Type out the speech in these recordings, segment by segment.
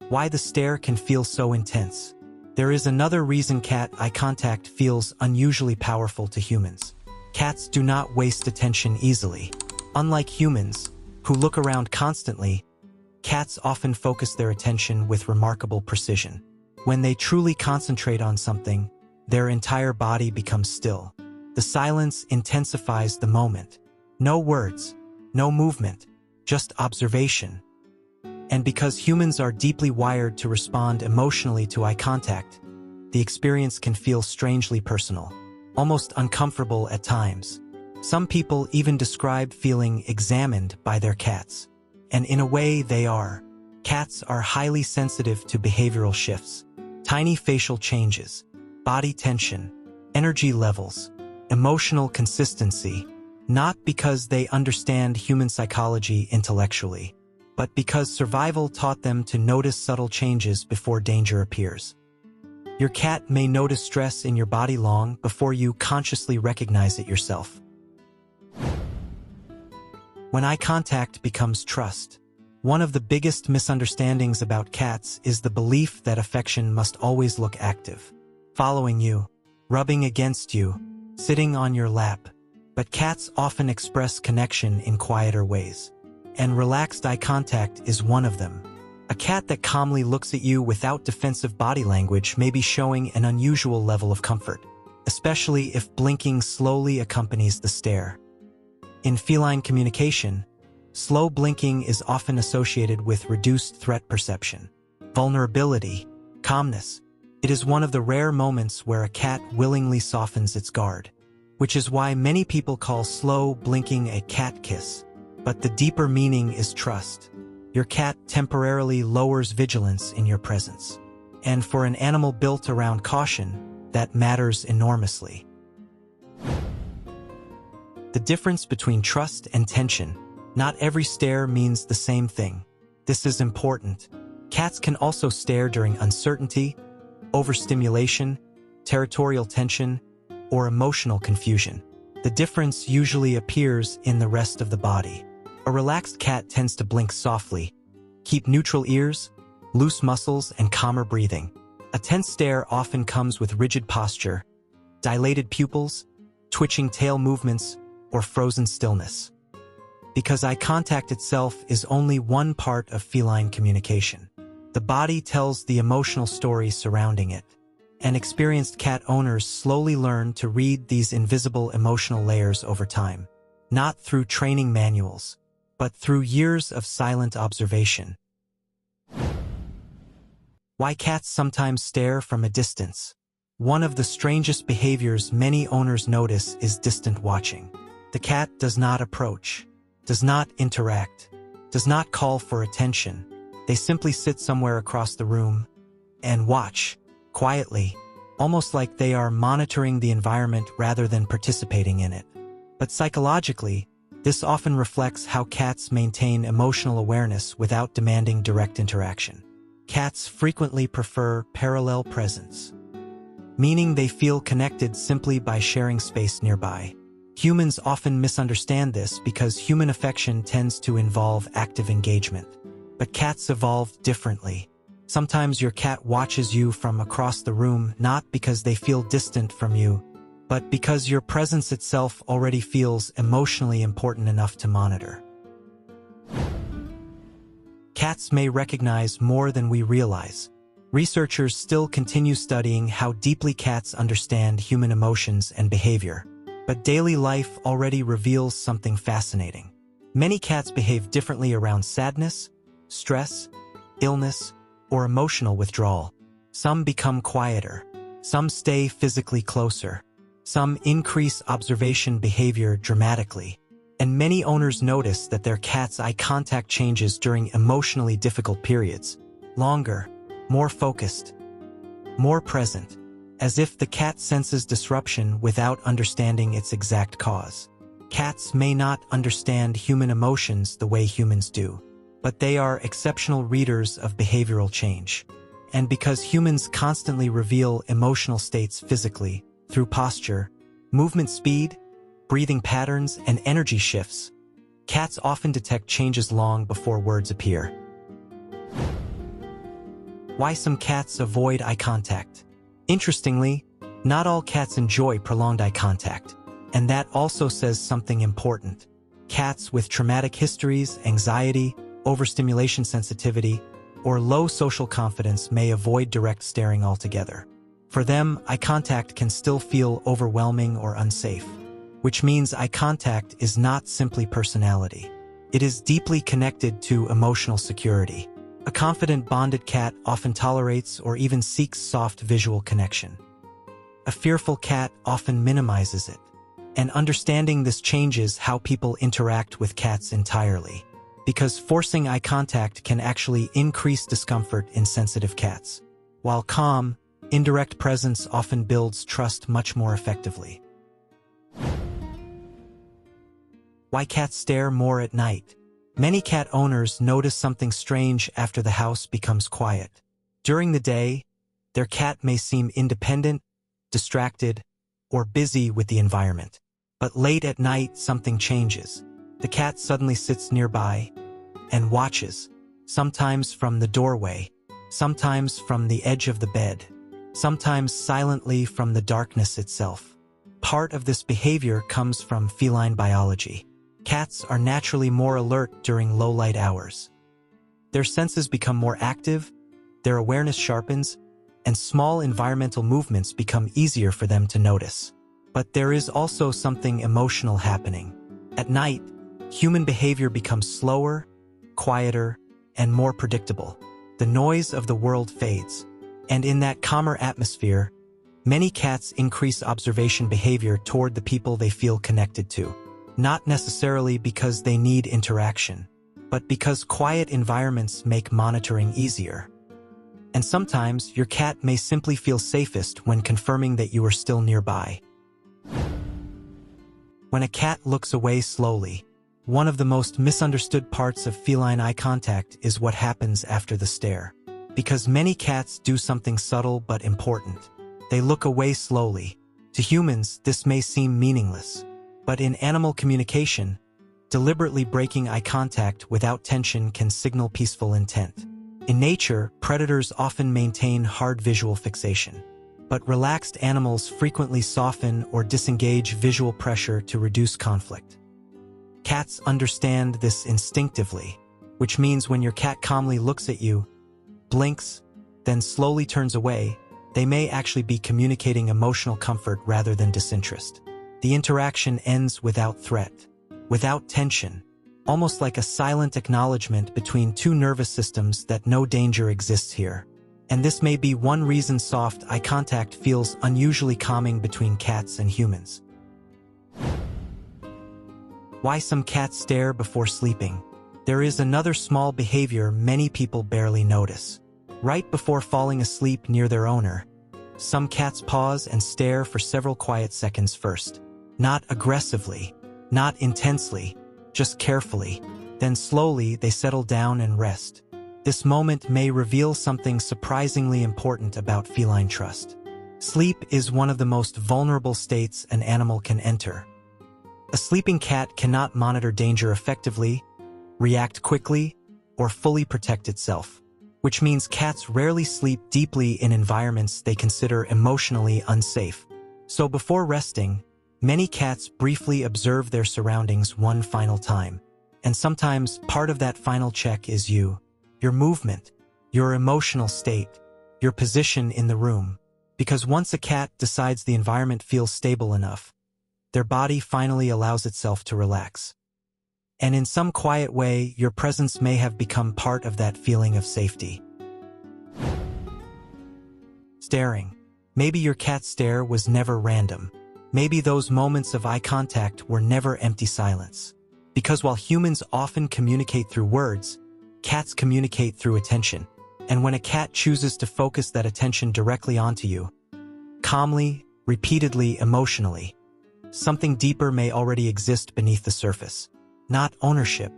Why the stare can feel so intense. There is another reason cat eye contact feels unusually powerful to humans. Cats do not waste attention easily. Unlike humans, who look around constantly, cats often focus their attention with remarkable precision. When they truly concentrate on something, their entire body becomes still. The silence intensifies the moment. No words, no movement, just observation. And because humans are deeply wired to respond emotionally to eye contact, the experience can feel strangely personal, almost uncomfortable at times. Some people even describe feeling examined by their cats. And in a way, they are. Cats are highly sensitive to behavioral shifts, tiny facial changes, body tension, energy levels, emotional consistency, not because they understand human psychology intellectually, but because survival taught them to notice subtle changes before danger appears. Your cat may notice stress in your body long before you consciously recognize it yourself. When eye contact becomes trust, one of the biggest misunderstandings about cats is the belief that affection must always look active. Following you, rubbing against you, sitting on your lap. But cats often express connection in quieter ways. And relaxed eye contact is one of them. A cat that calmly looks at you without defensive body language may be showing an unusual level of comfort, especially if blinking slowly accompanies the stare. In feline communication, slow blinking is often associated with reduced threat perception, vulnerability, calmness. It is one of the rare moments where a cat willingly softens its guard, which is why many people call slow blinking a cat kiss. But the deeper meaning is trust. Your cat temporarily lowers vigilance in your presence. And for an animal built around caution, that matters enormously. The difference between trust and tension. Not every stare means the same thing. This is important. Cats can also stare during uncertainty, overstimulation, territorial tension, or emotional confusion. The difference usually appears in the rest of the body. A relaxed cat tends to blink softly, keep neutral ears, loose muscles, and calmer breathing. A tense stare often comes with rigid posture, dilated pupils, twitching tail movements, or frozen stillness. Because eye contact itself is only one part of feline communication. The body tells the emotional story surrounding it. And experienced cat owners slowly learn to read these invisible emotional layers over time, not through training manuals, but through years of silent observation. Why cats sometimes stare from a distance. One of the strangest behaviors many owners notice is distant watching. The cat does not approach, does not interact, does not call for attention. They simply sit somewhere across the room and watch, quietly, almost like they are monitoring the environment rather than participating in it. But psychologically, this often reflects how cats maintain emotional awareness without demanding direct interaction. Cats frequently prefer parallel presence, meaning they feel connected simply by sharing space nearby. Humans often misunderstand this because human affection tends to involve active engagement. But cats evolve differently. Sometimes your cat watches you from across the room not because they feel distant from you, but because your presence itself already feels emotionally important enough to monitor. Cats may recognize more than we realize. Researchers still continue studying how deeply cats understand human emotions and behavior. But daily life already reveals something fascinating. Many cats behave differently around sadness, stress, illness, or emotional withdrawal. Some become quieter. Some stay physically closer. Some increase observation behavior dramatically. And many owners notice that their cat's eye contact changes during emotionally difficult periods. Longer, more focused, more present, as if the cat senses disruption without understanding its exact cause. Cats may not understand human emotions the way humans do, but they are exceptional readers of behavioral change. And because humans constantly reveal emotional states physically, through posture, movement speed, breathing patterns, and energy shifts, cats often detect changes long before words appear. Why some cats avoid eye contact. Interestingly, not all cats enjoy prolonged eye contact, and that also says something important. Cats with traumatic histories, anxiety, overstimulation sensitivity, or low social confidence may avoid direct staring altogether. For them, eye contact can still feel overwhelming or unsafe, which means eye contact is not simply personality. It is deeply connected to emotional security. A confident bonded cat often tolerates or even seeks soft visual connection. A fearful cat often minimizes it. And understanding this changes how people interact with cats entirely, because forcing eye contact can actually increase discomfort in sensitive cats, while calm, indirect presence often builds trust much more effectively. Why cats stare more at night. Many cat owners notice something strange after the house becomes quiet. During the day, their cat may seem independent, distracted, or busy with the environment. But late at night, something changes. The cat suddenly sits nearby and watches, sometimes from the doorway, sometimes from the edge of the bed, sometimes silently from the darkness itself. Part of this behavior comes from feline biology. Cats are naturally more alert during low-light hours. Their senses become more active, their awareness sharpens, and small environmental movements become easier for them to notice. But there is also something emotional happening. At night, human behavior becomes slower, quieter, and more predictable. The noise of the world fades, and in that calmer atmosphere, many cats increase observation behavior toward the people they feel connected to. Not necessarily because they need interaction, but because quiet environments make monitoring easier. And sometimes your cat may simply feel safest when confirming that you are still nearby. When a cat looks away slowly, one of the most misunderstood parts of feline eye contact is what happens after the stare. Because many cats do something subtle but important. They look away slowly. To humans, this may seem meaningless. But in animal communication, deliberately breaking eye contact without tension can signal peaceful intent. In nature, predators often maintain hard visual fixation. But relaxed animals frequently soften or disengage visual pressure to reduce conflict. Cats understand this instinctively, which means when your cat calmly looks at you, blinks, then slowly turns away, they may actually be communicating emotional comfort rather than disinterest. The interaction ends without threat, without tension, almost like a silent acknowledgement between two nervous systems that no danger exists here. And this may be one reason soft eye contact feels unusually calming between cats and humans. Why some cats stare before sleeping. There is another small behavior many people barely notice. Right before falling asleep near their owner, some cats pause and stare for several quiet seconds first. Not aggressively, not intensely, just carefully. Then slowly they settle down and rest. This moment may reveal something surprisingly important about feline trust. Sleep is one of the most vulnerable states an animal can enter. A sleeping cat cannot monitor danger effectively, react quickly, or fully protect itself, which means cats rarely sleep deeply in environments they consider emotionally unsafe. So before resting, many cats briefly observe their surroundings one final time, and sometimes part of that final check is you, your movement, your emotional state, your position in the room. Because once a cat decides the environment feels stable enough, their body finally allows itself to relax. And in some quiet way, your presence may have become part of that feeling of safety. Staring. Maybe your cat's stare was never random. Maybe those moments of eye contact were never empty silence. Because while humans often communicate through words, cats communicate through attention. And when a cat chooses to focus that attention directly onto you, calmly, repeatedly, emotionally, something deeper may already exist beneath the surface. Not ownership,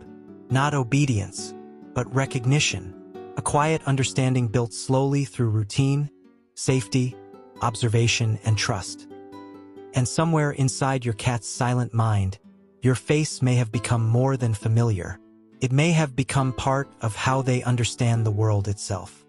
not obedience, but recognition. A quiet understanding built slowly through routine, safety, observation, and trust. And somewhere inside your cat's silent mind, your face may have become more than familiar. It may have become part of how they understand the world itself.